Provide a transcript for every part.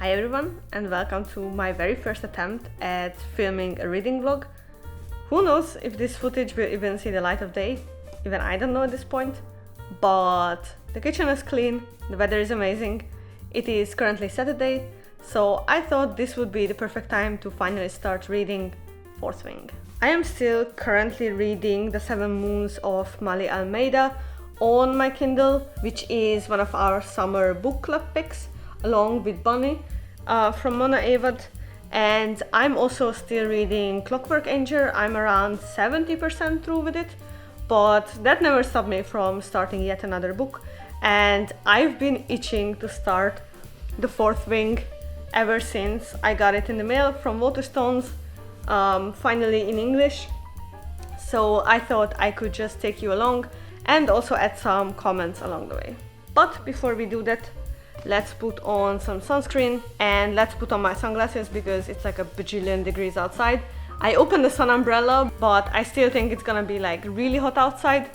Hi everyone and welcome to my very first attempt at filming a reading vlog. Who knows if this footage will even see the light of day, even I don't know at this point, but the kitchen is clean, the weather is amazing, it is currently Saturday, so I thought this would be the perfect time to finally start reading Fourth Wing. I am still currently reading The Seven Moons of Mali Almeida on my Kindle, which is one of our summer book club picks, along with Bunny from Mona Avad. And I'm also still reading Clockwork Angel. I'm around 70% through with it, but that never stopped me from starting yet another book. And I've been itching to start The Fourth Wing ever since I got it in the mail from Waterstones, finally in English. So I thought I could just take you along and also add some comments along the way. But before we do that, let's put on some sunscreen and let's put on my sunglasses because it's like a bajillion degrees outside. I opened the sun umbrella, but I still think it's gonna be like really hot outside.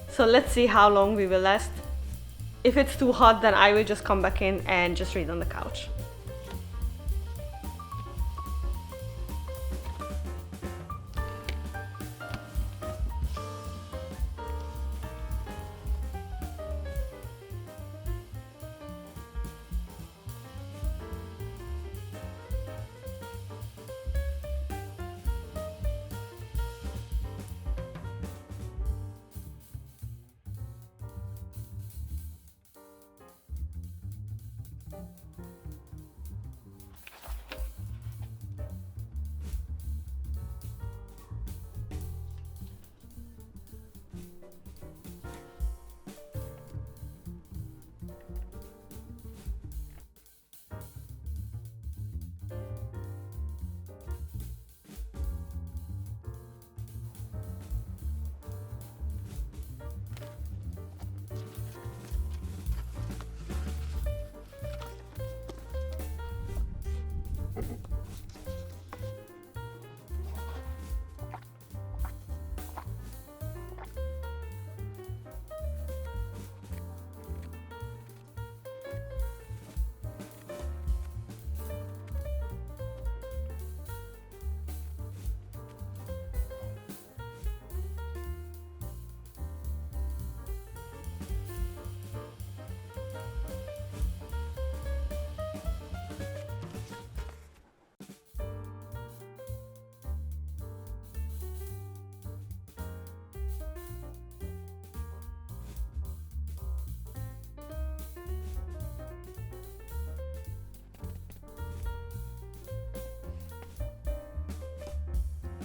So let's see how long we will last. If it's too hot, then I will just come back in and just read on the couch.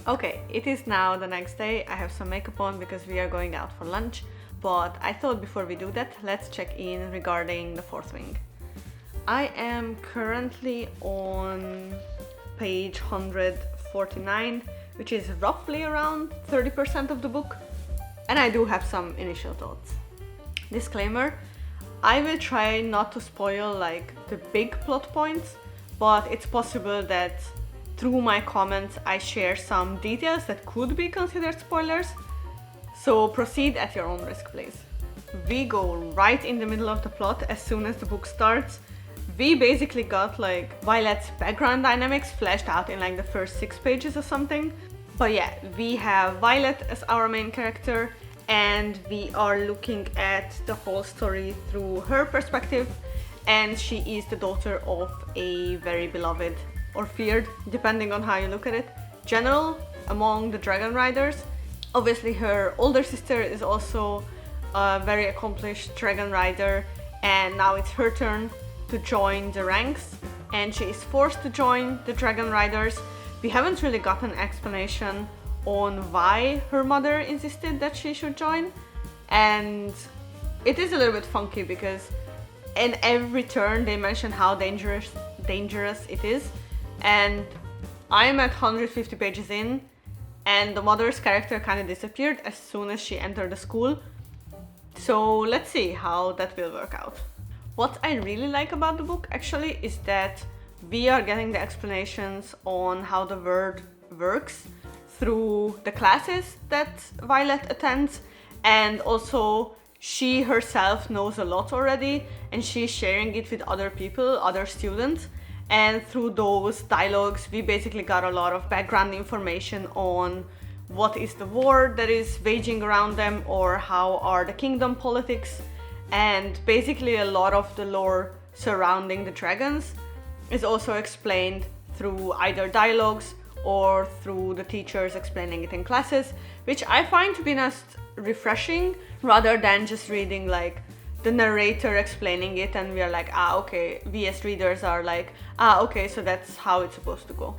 Okay, it is now the next day. I have some makeup on because we are going out for lunch, but I thought before we do that, let's check in regarding The Fourth Wing. I am currently on page 149, which is roughly around 30% of the book, and I do have some initial thoughts. Disclaimer, I will try not to spoil like the big plot points, but it's possible that through my comments I share some details that could be considered spoilers, so proceed at your own risk, please. We go right in the middle of the plot as soon as the book starts. We basically got like Violet's background dynamics fleshed out in like the first 6 pages or something. But yeah, we have Violet as our main character and we are looking at the whole story through her perspective, and she is the daughter of a very beloved or feared, depending on how you look at it, general among the Dragon Riders. Obviously her older sister is also a very accomplished Dragon Rider, and now it's her turn to join the ranks, and she is forced to join the Dragon Riders. We haven't really got an explanation on why her mother insisted that she should join, and it is a little bit funky because in every turn they mention how dangerous it is. And I'm at 150 pages in, and the mother's character kind of disappeared as soon as she entered the school. So let's see how that will work out. What I really like about the book actually is that we are getting the explanations on how the world works through the classes that Violet attends, and also she herself knows a lot already and she's sharing it with other people, other students. and through those dialogues we basically got a lot of background information on what is the war that is waging around them, or how are the kingdom politics, and basically a lot of the lore surrounding the dragons is also explained through either dialogues or through the teachers explaining it in classes, which I find to be just refreshing rather than just reading like the narrator explaining it and we are like, ah, okay, we as readers are like, ah, okay, so that's how it's supposed to go.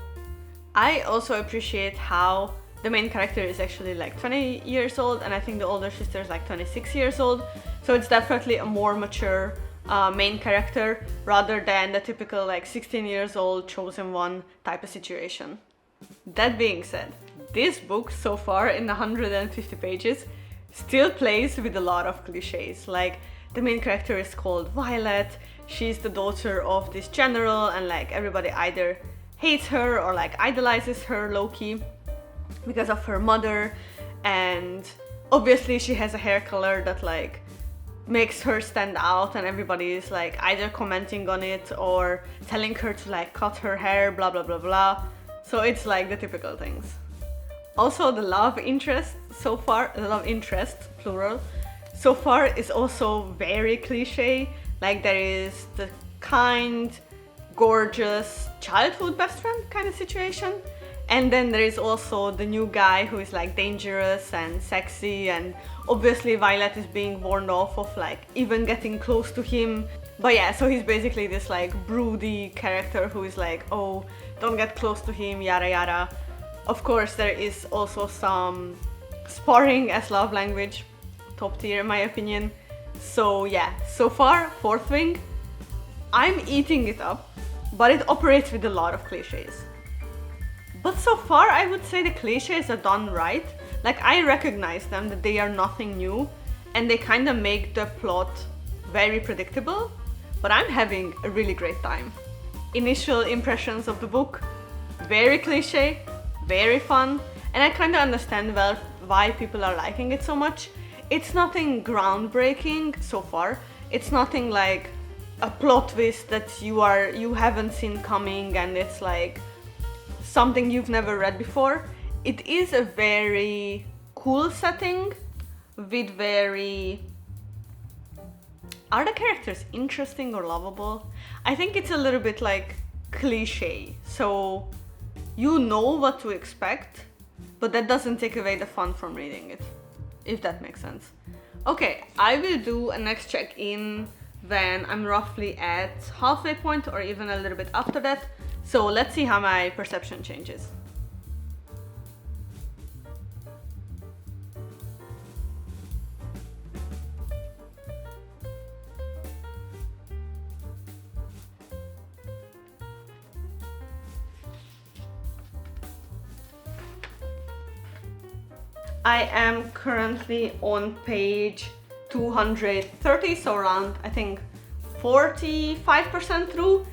I also appreciate how the main character is actually like 20 years old, and I think the older sister is like 26 years old, so it's definitely a more mature main character rather than the typical like 16 years old chosen one type of situation. That being said, this book so far in 150 pages still plays with a lot of cliches. Like, the main character is called Violet, she's the daughter of this general, and like everybody either hates her or like idolizes her low-key because of her mother, and obviously she has a hair color that like makes her stand out, and everybody is like either commenting on it or telling her to like cut her hair, blah blah blah blah. So it's like the typical things. Also, the love interest so far, the love interest plural, so far is also very cliche. Like, there is the kind, gorgeous childhood best friend kind of situation, and then there is also the new guy who is like dangerous and sexy, and obviously Violet is being warned off of like even getting close to him. But yeah, so he's basically this like broody character who is like, oh, don't get close to him, yada yada. Of course, there is also some sparring as love language, top tier in my opinion. So yeah, so far, Fourth Wing, I'm eating it up, but it operates with a lot of cliches. But so far, I would say the cliches are done right. Like, I recognize them, that they are nothing new, and they kind of make the plot very predictable, but I'm having a really great time. Initial impressions of the book, very cliche, very fun, and I kind of understand well why people are liking it so much. It's nothing groundbreaking so far. It's nothing like a plot twist that you haven't seen coming and it's like something you've never read before. It is a very cool setting with very... Are the characters interesting or lovable? I think it's a little bit like cliche, so you know what to expect, but that doesn't take away the fun from reading it, if that makes sense. Okay, I will do a next check-in when I'm roughly at halfway point or even a little bit after that. So let's see how my perception changes. I am currently on page 230, so around, I think, 45% through,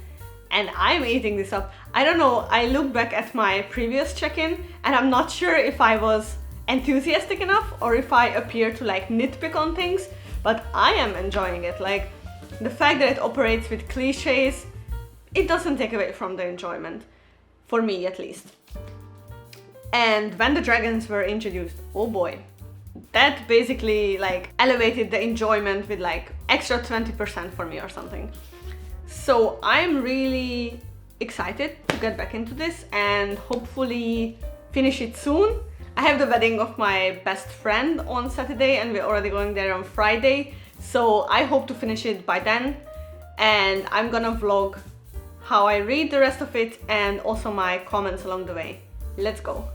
and I'm eating this up. I don't know, I look back at my previous check-in and I'm not sure if I was enthusiastic enough or if I appear to like nitpick on things, but I am enjoying it. Like, the fact that it operates with cliches, it doesn't take away from the enjoyment, for me at least. And when the dragons were introduced, oh boy, that basically like elevated the enjoyment with like extra 20% for me or something. So I'm really excited to get back into this and hopefully finish it soon. I have the wedding of my best friend on Saturday and we're already going there on Friday. So I hope to finish it by then, and I'm gonna vlog how I read the rest of it and also my comments along the way. Let's go.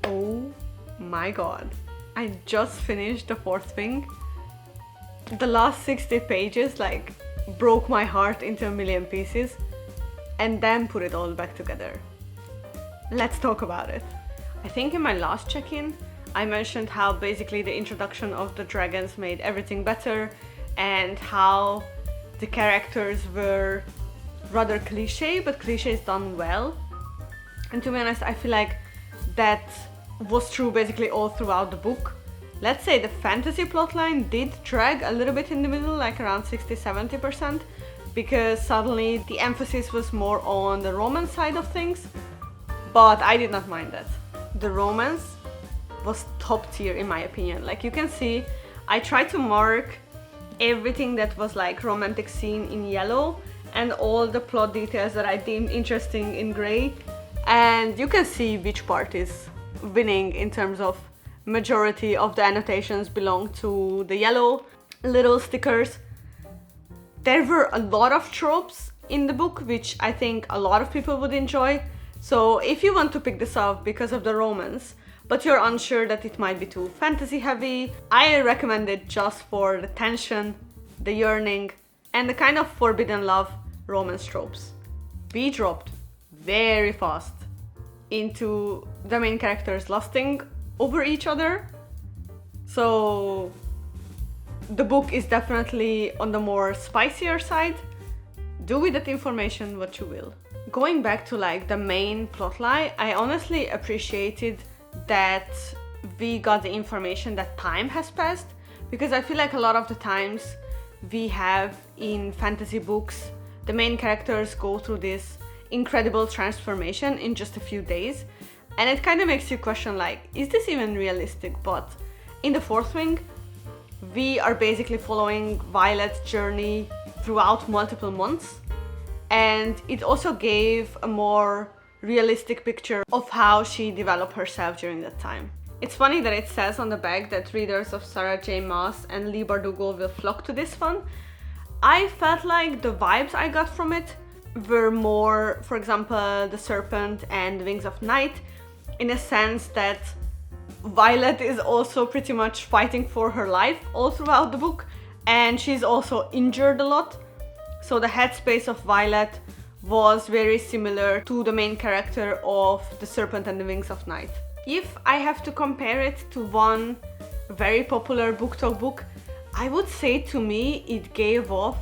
Oh my god, I just finished the Fourth Wing. The last 60 pages like broke my heart into a million pieces and then put it all back together. Let's talk about it. I think in my last check-in I mentioned how basically the introduction of the dragons made everything better and how the characters were rather cliche, but cliches done well. And to be honest, I feel like that was true basically all throughout the book. Let's say the fantasy plotline did drag a little bit in the middle, like around 60-70%, because suddenly the emphasis was more on the romance side of things, but I did not mind that. The romance was top tier in my opinion. Like you can see, I tried to mark everything that was like romantic scene in yellow and all the plot details that I deemed interesting in gray, and you can see which part is winning in terms of majority of the annotations belong to the yellow little stickers. There were a lot of tropes in the book which I think a lot of people would enjoy, so if you want to pick this up because of the romance but you're unsure that it might be too fantasy heavy, I recommend it just for the tension, the yearning, and the kind of forbidden love romance tropes. We dropped very fast into the main characters lusting over each other, so the book is definitely on the more spicier side. Do with that information what you will. Going back to like the main plotline, I honestly appreciated that we got the information that time has passed, because I feel like a lot of the times we have in fantasy books, the main characters go through this incredible transformation in just a few days, and it kind of makes you question like, is this even realistic? But in the Fourth Wing, we are basically following Violet's journey throughout multiple months, and it also gave a more realistic picture of how she developed herself during that time. It's funny that it says on the back that readers of Sarah J. Maas and Leigh Bardugo will flock to this fun. I felt like the vibes I got from it were more, for example, The Serpent and The Wings of Night, in a sense that Violet is also pretty much fighting for her life all throughout the book, and she's also injured a lot. So the headspace of Violet was very similar to the main character of The Serpent and the Wings of Night. If I have to compare it to one very popular book talk book, I would say to me it gave off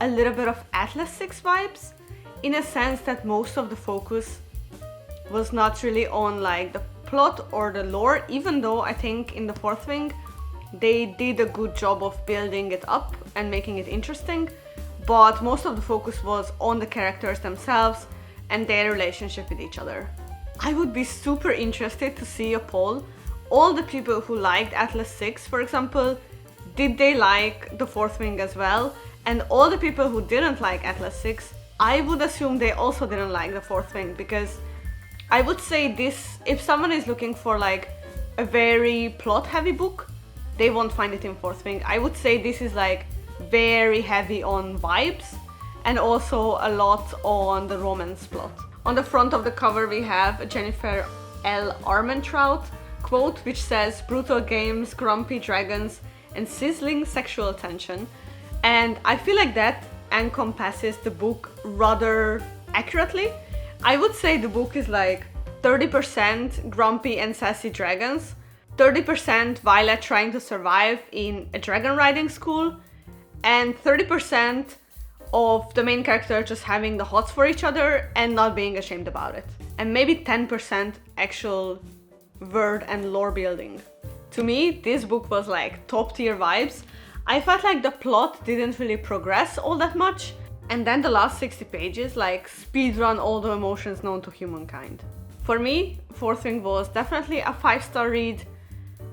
a little bit of Atlas 6 vibes, in a sense that most of the focus was not really on like the plot or the lore, even though I think in the Fourth Wing they did a good job of building it up and making it interesting, but most of the focus was on the characters themselves and their relationship with each other. I would be super interested to see a poll. All the people who liked Atlas 6, for example, did they like the Fourth Wing as well? And all the people who didn't like Atlas 6, I would assume they also didn't like the Fourth Wing, because I would say this, if someone is looking for like a very plot heavy book, they won't find it in Fourth Wing. I would say this is like very heavy on vibes and also a lot on the romance plot. On the front of the cover we have a Jennifer L. Armentrout quote which says, "Brutal games, grumpy dragons, and sizzling sexual tension." And I feel like that encompasses the book rather accurately. I would say the book is like 30% grumpy and sassy dragons, 30% Violet trying to survive in a dragon riding school, and 30% of the main character just having the hots for each other and not being ashamed about it. And maybe 10% actual word and lore building. To me, this book was like top tier vibes. I felt like the plot didn't really progress all that much, and then the last 60 pages like speedrun all the emotions known to humankind. For me, Fourth Wing was definitely a 5-star read,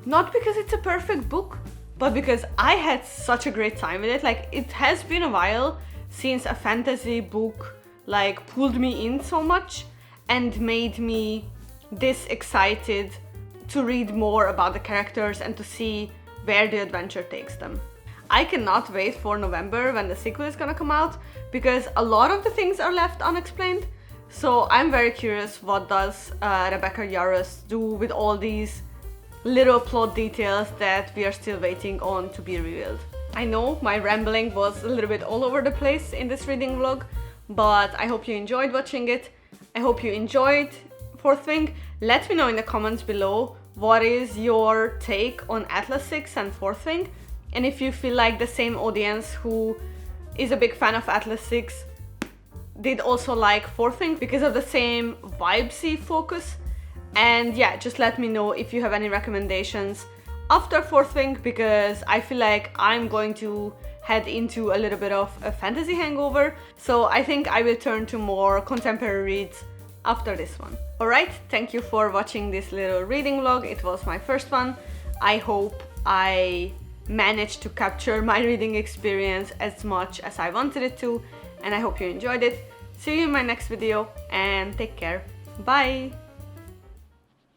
not because it's a perfect book, but because I had such a great time with it. Like, it has been a while since a fantasy book like pulled me in so much and made me this excited to read more about the characters and to see where the adventure takes them. I cannot wait for November when the sequel is gonna come out, because a lot of the things are left unexplained. So I'm very curious, what does Rebecca Yarros do with all these little plot details that we are still waiting on to be revealed. I know my rambling was a little bit all over the place in this reading vlog, but I hope you enjoyed watching it. I hope you enjoyed Fourth Wing. Let me know in the comments below what is your take on Atlas 6 and Fourth Wing, and if you feel like the same audience who is a big fan of Atlas 6 did also like Fourth Wing because of the same vibesy focus. And yeah, just let me know if you have any recommendations after Fourth Wing, because I feel like I'm going to head into a little bit of a fantasy hangover, so I think I will turn to more contemporary reads after this one. Alright, thank you for watching this little reading vlog. It was my first one. I hope I managed to capture my reading experience as much as I wanted it to, and I hope you enjoyed it. See you in my next video and take care. Bye!